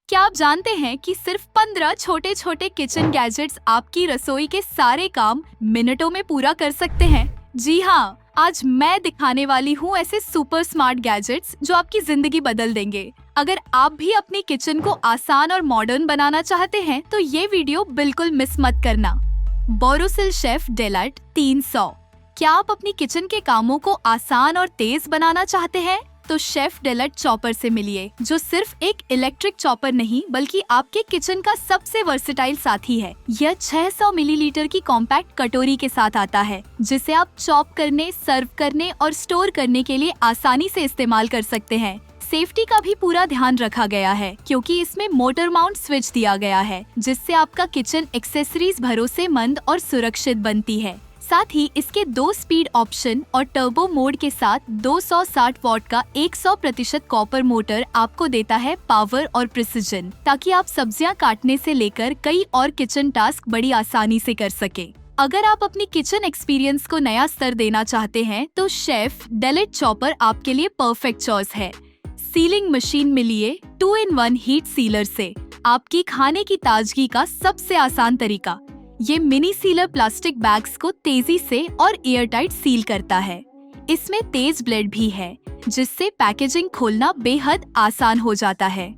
क्या आप जानते हैं कि सिर्फ 15 छोटे छोटे किचन गैजेट्स आपकी रसोई के सारे काम मिनटों में पूरा कर सकते हैं? जी हाँ, आज मैं दिखाने वाली हूँ ऐसे सुपर स्मार्ट गैजेट्स जो आपकी जिंदगी बदल देंगे। अगर आप भी अपनी किचन को आसान और मॉडर्न बनाना चाहते हैं तो ये वीडियो बिल्कुल मिस मत करना। बोरोसिल शेफ डेलर्ट 300। क्या आप अपनी किचन के कामों को आसान और तेज बनाना चाहते हैं? तो शेफ डेलर्ट चॉपर से मिलिए, जो सिर्फ एक इलेक्ट्रिक चॉपर नहीं बल्कि आपके किचन का सबसे वर्सेटाइल साथी है। यह 600 मिलीलीटर की कॉम्पैक्ट कटोरी के साथ आता है, जिसे आप चॉप करने, सर्व करने और स्टोर करने के लिए आसानी से इस्तेमाल कर सकते हैं। सेफ्टी का भी पूरा ध्यान रखा गया है, क्योंकि इसमें मोटर माउंट स्विच दिया गया है, जिससे आपका किचन एक्सेसरीज भरोसेमंद और सुरक्षित बनती है। साथ ही इसके 2 स्पीड ऑप्शन और टर्बो मोड के साथ 260 वॉट का 100% कॉपर मोटर आपको देता है पावर और प्रिसिजन, ताकि आप सब्जियां काटने से लेकर कई और किचन टास्क बड़ी आसानी से कर सके। अगर आप अपनी किचन एक्सपीरियंस को नया स्तर देना चाहते हैं तो शेफ डेलर्ट चॉपर आपके लिए परफेक्ट चॉइस है। सीलिंग मशीन मिलिए 2-in-1 हीट सीलर से, आपकी खाने की ताजगी का सबसे आसान तरीका। ये मिनी सीलर प्लास्टिक बैग्स को तेजी से और एयरटाइट सील करता है। इसमें तेज ब्लेड भी है, जिससे पैकेजिंग खोलना बेहद आसान हो जाता है।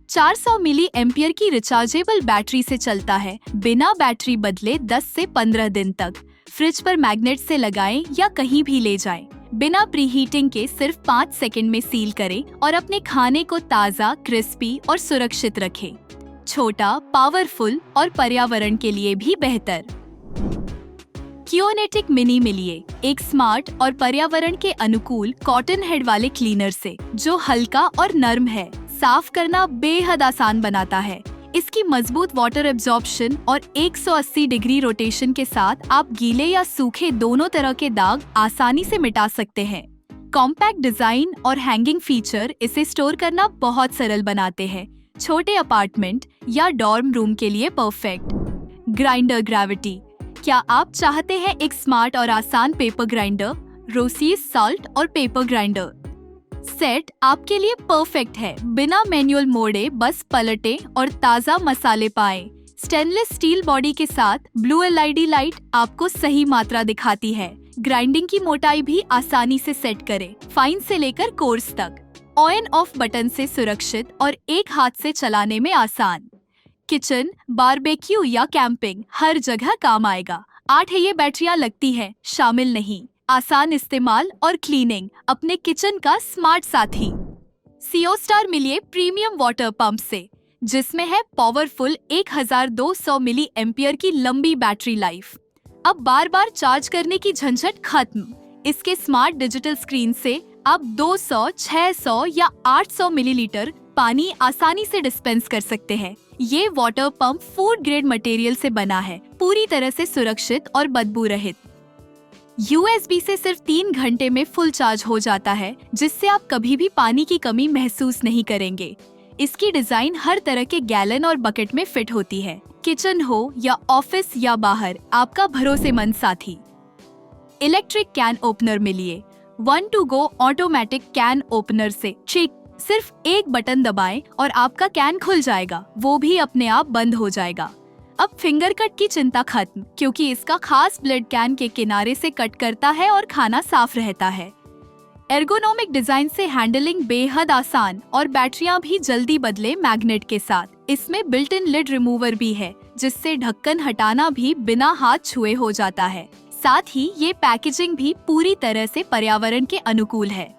400 मिली एम्पियर की रिचार्जेबल बैटरी से चलता है, बिना बैटरी बदले 10 से 15 दिन तक। फ्रिज पर मैग्नेट से लगाएं या कहीं भी ले जाएं। बिना प्रीहीटिंग के सिर्फ 5 सेकंड में सील करें और अपने खाने को ताज़ा, क्रिस्पी और सुरक्षित रखें। छोटा, पावरफुल और पर्यावरण के लिए भी बेहतर। क्योनेटिक मिनी मिलिए, एक स्मार्ट और पर्यावरण के अनुकूल कॉटन हेड वाले क्लीनर से, जो हल्का और नर्म है, साफ करना बेहद आसान बनाता है। इसकी मजबूत वाटर एब्जॉर्प्शन और 180 डिग्री रोटेशन के साथ आप गीले या सूखे दोनों तरह के दाग आसानी से मिटा सकते हैं। कॉम्पैक्ट डिजाइन और हैंगिंग फीचर इसे स्टोर करना बहुत सरल बनाते हैं। छोटे अपार्टमेंट या डॉर्म रूम के लिए परफेक्ट। Grinder gravity. क्या आप चाहते हैं एक स्मार्ट और आसान पेपर ग्राइंडर? रोसीस सॉल्ट और पेपर ग्राइंडर सेट आपके लिए परफेक्ट है। बिना मैनुअल मोड़े बस पलटें और ताज़ा मसाले पाएं। स्टेनलेस स्टील बॉडी के साथ ब्लू एलईडी लाइट आपको सही मात्रा दिखाती है। ग्राइंडिंग की मोटाई भी आसानी से सेट करें, फाइन से लेकर कोर्स तक। ऑन ऑफ बटन से सुरक्षित और एक हाथ से चलाने में आसान। किचन, बारबेक्यू या कैंपिंग हर जगह काम आएगा। 8 ये बैटरियां लगती हैं, शामिल नहीं। आसान इस्तेमाल और क्लीनिंग, अपने किचन का स्मार्ट साथी। सीओ स्टार मिलिए प्रीमियम वाटर पंप से, जिसमें है पावरफुल 1200 मिली एम्पियर की लंबी बैटरी लाइफ। अब बार बार चार्ज करने की झंझट खत्म। इसके स्मार्ट डिजिटल स्क्रीन से आप 200, 600 या 800 मिलीलीटर पानी आसानी से डिस्पेंस कर सकते हैं। ये water pump food grade material से बना है, पूरी तरह से सुरक्षित और बदबू रहित। USB से सिर्फ 3 घंटे में फुल चार्ज हो जाता है, जिससे आप कभी भी पानी की कमी महसूस नहीं करेंगे। इसकी डिजाइन हर तरह के गैलन और बकेट में फिट होती है। किचन हो या ऑफिस या बाहर, आपका भरोसेमंद साथी। इलेक्ट्रिक कैन ओपनर मिलिए 1 to go automatic can opener से। सिर्फ एक बटन दबाएं और आपका कैन खुल जाएगा, वो भी अपने आप बंद हो जाएगा। अब फिंगर कट की चिंता खत्म, क्योंकि इसका खास ब्लेड कैन के किनारे से कट करता है और खाना साफ रहता है। एर्गोनोमिक डिजाइन से हैंडलिंग बेहद आसान और बैटरियां भी जल्दी बदले मैग्नेट के साथ। इसमें बिल्ट इन लिड रिमूवर भी है, जिससे ढक्कन हटाना भी बिना हाथ छुए हो जाता है। साथ ही ये पैकेजिंग भी पूरी तरह से पर्यावरण के अनुकूल है।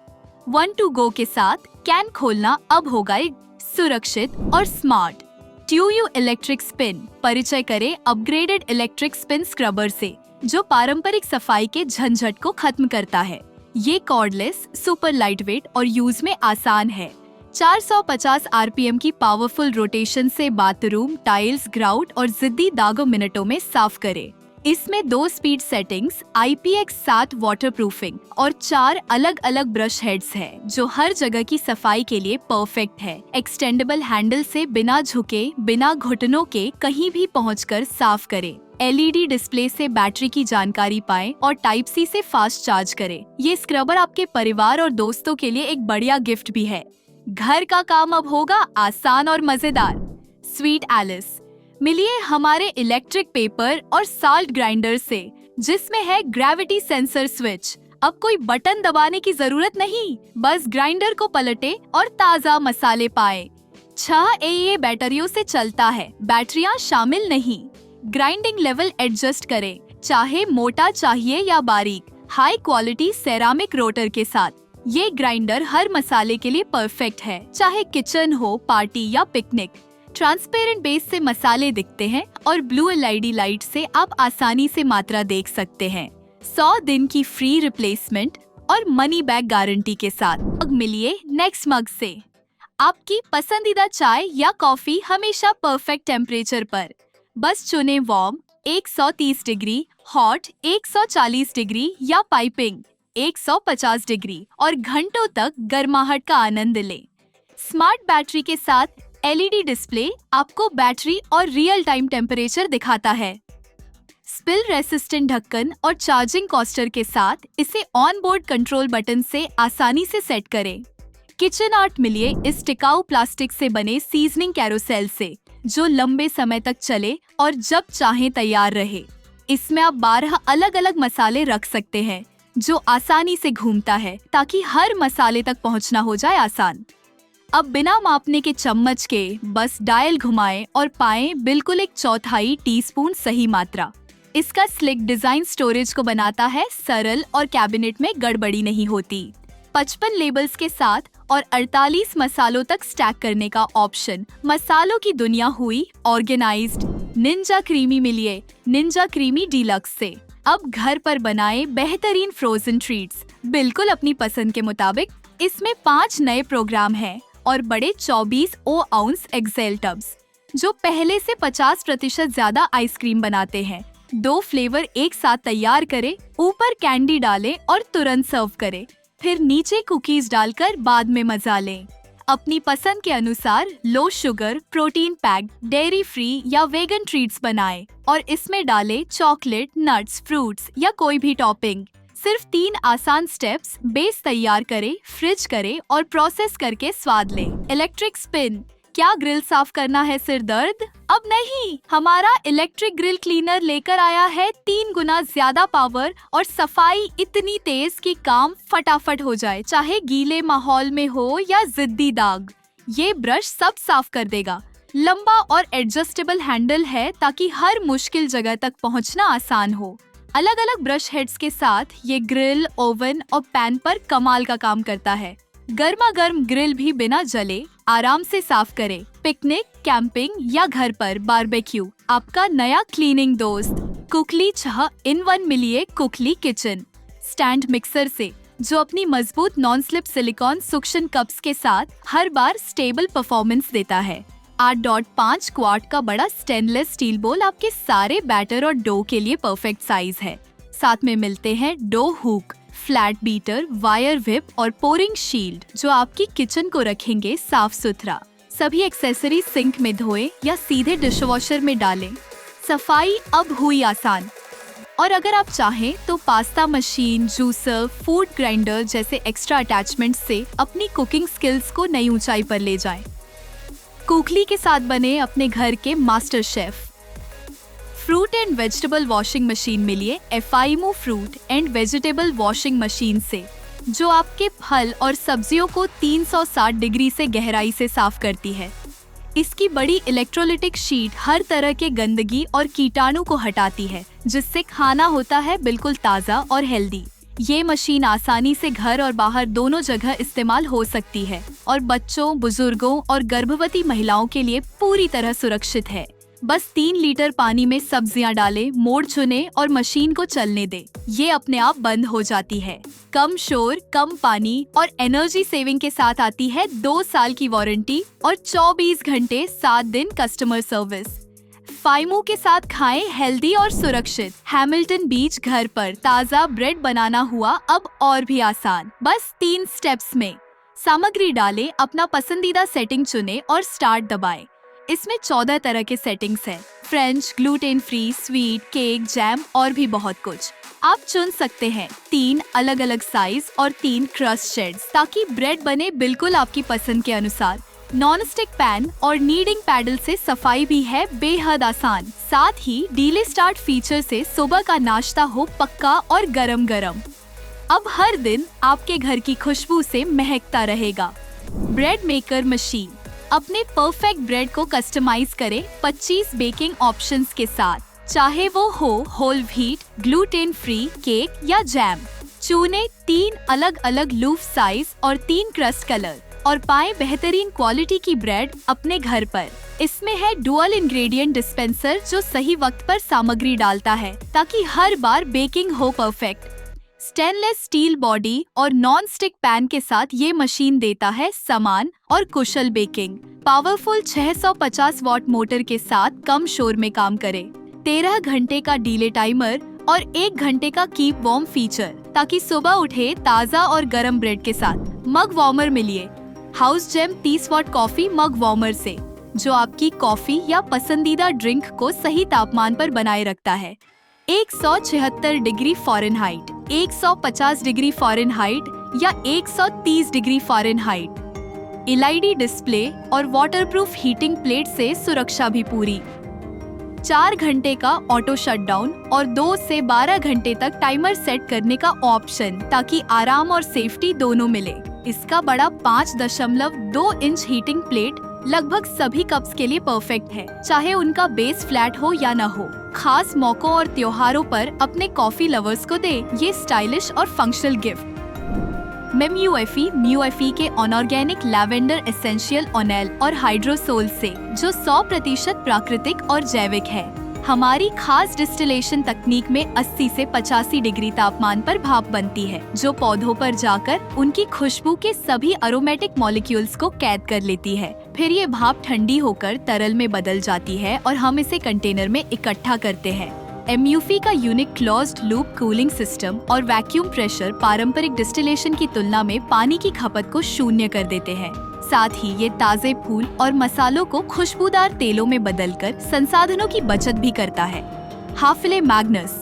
1 to go के साथ कैन खोलना अब होगा सुरक्षित और स्मार्ट। ट्यूयू electric spin. परिचय करें अपग्रेडेड इलेक्ट्रिक स्पिन स्क्रबर से, जो पारंपरिक सफाई के झंझट को खत्म करता है। ये कॉर्डलेस, सुपर लाइटवेट और यूज में आसान है। 450 RPM की पावरफुल रोटेशन से बाथरूम, टाइल्स, ग्राउट और जिद्दी दागों मिनटों में साफ करे। इसमें 2 स्पीड सेटिंग्स, IPX7 वाटरप्रूफिंग और 4 अलग अलग ब्रश हेड्स है, जो हर जगह की सफाई के लिए परफेक्ट है। एक्सटेंडेबल हैंडल से बिना झुके, बिना घुटनों के कहीं भी पहुंचकर साफ करें। LED डिस्प्ले से बैटरी की जानकारी पाएं और टाइप C से फास्ट चार्ज करें। ये स्क्रबर आपके परिवार और दोस्तों के लिए एक बढ़िया गिफ्ट भी है। घर का काम अब होगा आसान और मजेदार। स्वीट एलिस, मिलिए हमारे इलेक्ट्रिक पेपर और साल्ट ग्राइंडर से, जिसमें है ग्रेविटी सेंसर स्विच। अब कोई बटन दबाने की जरूरत नहीं, बस ग्राइंडर को पलटे और ताज़ा मसाले पाए। 6 एए बैटरियों से चलता है, बैटरियां शामिल नहीं। ग्राइंडिंग लेवल एडजस्ट करें, चाहे मोटा चाहिए या बारीक। हाई क्वालिटी सेरामिक रोटर के साथ ये ग्राइंडर हर मसाले के लिए परफेक्ट है, चाहे किचन हो, पार्टी या पिकनिक। ट्रांसपेरेंट बेस से मसाले दिखते हैं और ब्लू एलईडी लाइट से आप आसानी से मात्रा देख सकते हैं। 100 दिन की फ्री रिप्लेसमेंट और मनी बैक गारंटी के साथ। अब मिलिए नेक्स्ट मग से। आपकी पसंदीदा चाय या कॉफी हमेशा परफेक्ट टेम्परेचर पर। बस चुने वार्म 130 डिग्री, हॉट 140 डिग्री या पाइपिंग 150 डिग्री और घंटों तक गर्माहट का आनंद लें। स्मार्ट बैटरी के साथ एलईडी डिस्प्ले आपको बैटरी और रियल टाइम टेम्परेचर दिखाता है। स्पिल रेसिस्टेंट ढक्कन और चार्जिंग कॉस्टर के साथ इसे ऑन बोर्ड कंट्रोल बटन से आसानी से सेट करें। किचन आर्ट मिलिए इस टिकाऊ प्लास्टिक से बने सीजनिंग कैरोसेल से, जो लंबे समय तक चले और जब चाहें तैयार रहे। इसमें आप 12 अलग अलग मसाले रख सकते हैं, जो आसानी से घूमता है ताकि हर मसाले तक पहुंचना हो जाए आसान। अब बिना मापने के चम्मच के बस डायल घुमाएं और पाएं बिल्कुल 1/4 टीस्पून सही मात्रा। इसका स्लिक डिजाइन स्टोरेज को बनाता है सरल और कैबिनेट में गड़बड़ी नहीं होती। 55 लेबल्स के साथ और 48 मसालों तक स्टैक करने का ऑप्शन। मसालों की दुनिया हुई ऑर्गेनाइज्ड। निंजा क्रीमी मिलिए निंजा क्रीमी डीलक्स से। अब घर पर बनाए बेहतरीन फ्रोजन ट्रीट्स बिल्कुल अपनी पसंद के मुताबिक। इसमें 5 नए प्रोग्राम हैं और बड़े 24 आउंस एक्सेल टब्स, जो पहले से 50% ज्यादा आइसक्रीम बनाते हैं। 2 फ्लेवर एक साथ तैयार करें, ऊपर कैंडी डालें और तुरंत सर्व करें। फिर नीचे कुकीज डालकर बाद में मजा लें। अपनी पसंद के अनुसार low sugar, protein packed, dairy free या वेगन ट्रीट्स बनाएं और इसमें डालें चॉकलेट, नट्स, फ्रूट्स या कोई भी टॉपिंग। सिर्फ 3 आसान स्टेप्स। बेस तैयार करें, फ्रिज करें और प्रोसेस करके स्वाद लें। इलेक्ट्रिक स्पिन, क्या ग्रिल साफ करना है सिर दर्द? अब नहीं, हमारा इलेक्ट्रिक ग्रिल क्लीनर लेकर आया है 3 गुना ज्यादा पावर और सफाई इतनी तेज कि काम फटाफट हो जाए, चाहे गीले माहौल में हो या जिद्दी दाग। ये ब्रश सब साफ कर देगा। लंबा और एडजस्टेबल हैंडल है ताकि हर मुश्किल जगह तक पहुंचना आसान हो। अलग अलग ब्रश हेड्स के साथ ये ग्रिल, ओवन और पैन पर कमाल का काम करता है। गर्मा गर्म ग्रिल भी बिना जले आराम से साफ करें। पिकनिक, कैंपिंग या घर पर बारबेक्यू, आपका नया क्लीनिंग दोस्त। कुकली 6 in 1 मिलिए कुकली किचन स्टैंड मिक्सर से, जो अपनी मजबूत नॉन स्लिप सिलिकॉन सुक्शन कप्स के साथ हर बार स्टेबल परफॉर्मेंस देता है। 8.5 क्वार्ट का बड़ा स्टेनलेस स्टील बोल आपके सारे बैटर और डो के लिए परफेक्ट साइज है। साथ में मिलते हैं dough hook, flat beater, wire whip और पोरिंग शील्ड, जो आपकी किचन को रखेंगे साफ सुथरा। सभी एक्सेसरीज सिंक में धोएं या सीधे डिशवॉशर में डालें। सफाई अब हुई आसान। और अगर आप चाहें तो pasta machine, juicer, food grinder जैसे एक्स्ट्रा अटैचमेंट से अपनी कुकिंग स्किल्स को नई ऊंचाई पर ले जाएं। कुकली के साथ बने अपने घर के master chef. Fruit and vegetable washing machine मिलिए एफआईमो fruit and vegetable washing machine से, जो आपके फल और सब्जियों को 360 डिग्री से गहराई से साफ करती है। इसकी बड़ी इलेक्ट्रोलिटिक शीट हर तरह के गंदगी और कीटाणु को हटाती है, जिससे खाना होता है बिल्कुल ताज़ा और हेल्दी। ये मशीन आसानी से घर और बाहर दोनों जगह इस्तेमाल हो सकती है और बच्चों, बुजुर्गों और गर्भवती महिलाओं के लिए पूरी तरह सुरक्षित है। बस 3 लीटर पानी में सब्जियां डालें, मोड़ चुनें और मशीन को चलने दें। ये अपने आप बंद हो जाती है। कम शोर, कम पानी और एनर्जी सेविंग के साथ आती है 2 साल की वारंटी और 24 घंटे 7 दिन कस्टमर सर्विस। फाइमो के साथ खाएं हेल्दी और सुरक्षित। हैमिल्टन बीच घर पर ताज़ा ब्रेड बनाना हुआ अब और भी आसान, बस 3 स्टेप्स में। सामग्री डालें, अपना पसंदीदा सेटिंग चुनें और स्टार्ट दबाएं। इसमें 14 तरह के सेटिंग्स हैं, French, gluten free, sweet, cake, jam और भी बहुत कुछ। आप चुन सकते हैं 3 अलग अलग साइज और 3 क्रस्ट शेड्स ताकि ब्रेड बने बिल्कुल आपकी पसंद के अनुसार। नॉन स्टिक पैन और नीडिंग पैडल से सफाई भी है बेहद आसान। साथ ही डीले स्टार्ट फीचर से सुबह का नाश्ता हो पक्का और गरम गरम। अब हर दिन आपके घर की खुशबू से महकता रहेगा। Bread maker machine. अपने परफेक्ट ब्रेड को कस्टमाइज करें 25 बेकिंग ऑप्शंस के साथ, चाहे वो हो whole wheat, gluten free, cake या जैम। चुने 3 अलग अलग लूफ साइज और 3 क्रस्ट कलर और पाएं बेहतरीन क्वालिटी की ब्रेड अपने घर पर। इसमें है डुअल इंग्रेडिएंट डिस्पेंसर जो सही वक्त पर सामग्री डालता है ताकि हर बार बेकिंग हो परफेक्ट। स्टेनलेस स्टील बॉडी और नॉन स्टिक पैन के साथ ये मशीन देता है समान और कुशल बेकिंग। पावरफुल 650 वॉट मोटर के साथ कम शोर में काम करे। 13 घंटे का डीले टाइमर और 1 घंटे का कीप वार्म फीचर ताकि सुबह उठे ताज़ा और गर्म ब्रेड के साथ। मग वार्मर मिलिए House Gem 30 watt coffee mug warmer से, जो आपकी कॉफी या पसंदीदा ड्रिंक को सही तापमान पर बनाए रखता है। 176 डिग्री फ़ारेनहाइट, 150 डिग्री फ़ारेनहाइट या 130 डिग्री फ़ारेनहाइट। एलईडी डिस्प्ले और वाटरप्रूफ हीटिंग प्लेट से सुरक्षा भी पूरी। 4 घंटे का ऑटो शटडाउन और 2 से 12 घंटे तक टाइमर सेट करने का ऑप्शन ताकि आराम और सेफ्टी दोनों मिले। इसका बड़ा 5.2 इंच हीटिंग प्लेट लगभग सभी कप्स के लिए परफेक्ट है, चाहे उनका बेस फ्लैट हो या न हो। खास मौकों और त्योहारों पर अपने कॉफी लवर्स को दे ये स्टाइलिश और फंक्शनल गिफ्ट। म्यूएफई के ऑर्गेनिक लैवेंडर एसेंशियल ऑनेल और हाइड्रोसोल से, जो 100% प्राकृतिक और जैविक है। हमारी खास डिस्टिलेशन तकनीक में 80 से 85 डिग्री तापमान पर भाप बनती है, जो पौधों पर जाकर उनकी खुशबू के सभी अरोमेटिक मॉलिक्यूल्स को कैद कर लेती है। फिर ये भाप ठंडी होकर तरल में बदल जाती है और हम इसे कंटेनर में इकट्ठा करते हैं। एमयूफी का unique closed loop cooling system और वैक्यूम प्रेशर पारंपरिक डिस्टिलेशन की तुलना में पानी की खपत को शून्य कर देते हैं। साथ ही ये ताजे फूल और मसालों को खुशबूदार तेलों में बदलकर संसाधनों की बचत भी करता है। हाफले मैग्नस।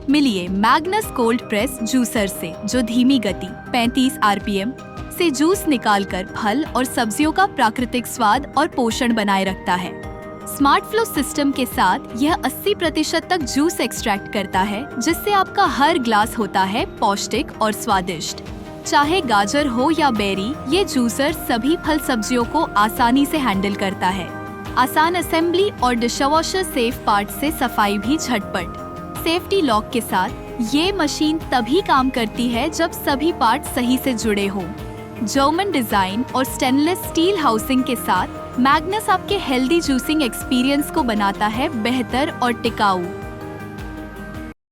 मिलिए मैग्नस कोल्ड प्रेस जूसर से, जो धीमी गति 35 आरपीएम से जूस निकालकर फल और सब्जियों का प्राकृतिक स्वाद और पोषण बनाए रखता है। स्मार्ट फ्लो सिस्टम के साथ यह 80% तक जूस एक्सट्रैक्ट करता है, जिससे आपका हर ग्लास होता है पौष्टिक और स्वादिष्ट। चाहे गाजर हो या बेरी, ये जूसर सभी फल सब्जियों को आसानी से हैंडल करता है। आसान असेंबली और डिशवॉशर सेफ पार्ट से सफाई भी झटपट। सेफ्टी लॉक के साथ ये मशीन तभी काम करती है जब सभी पार्ट सही से जुड़े हों। जर्मन डिजाइन और स्टेनलेस स्टील हाउसिंग के साथ मैग्नस आपके हेल्दी जूसिंग एक्सपीरियंस को बनाता है बेहतर और टिकाऊ।